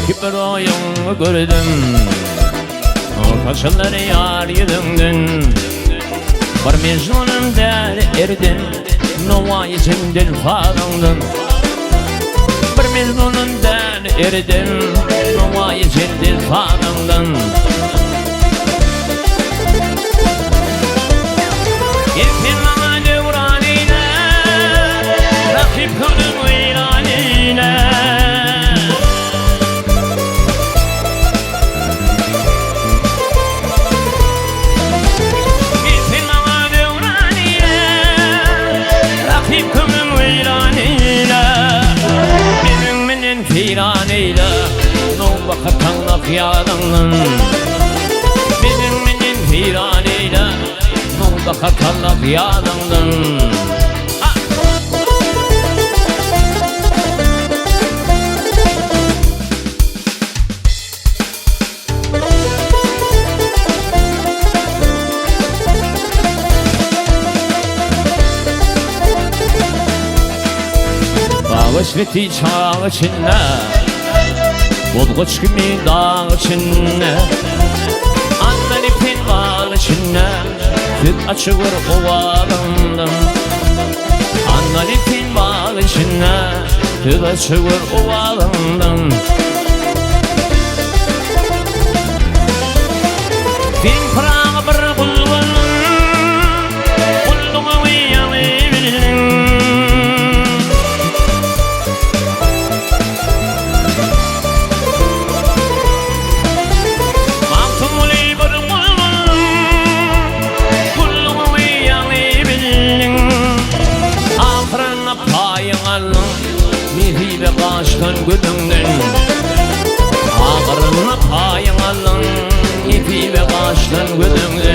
bir oyunu gördüm. Kaçınları yar yüzünden bir mecnunum der erdin. Novayı cendil falandım. Bir mecnunum der erdin. Novayı cendil falandım. İlkin bana devranine, rakip kanım ilanine. Firaneyla Nova katanla fiyalanın. Benim firaneyla Nova katanla fiyalanın. Bağış veti çağ içinde, Bolgoç gibi dağ içinde, Andan ipin bağ içinde, Süt açılır ovalımdım. Andan ipin bağ içinde, Süt açılır ovalımdım. Fin prağı bir bulgulun, Bulduğu uyanı bilin. Mihiyle kaçtan gülünden, ağırına payın alın. Mihiyle kaçtan gülünden.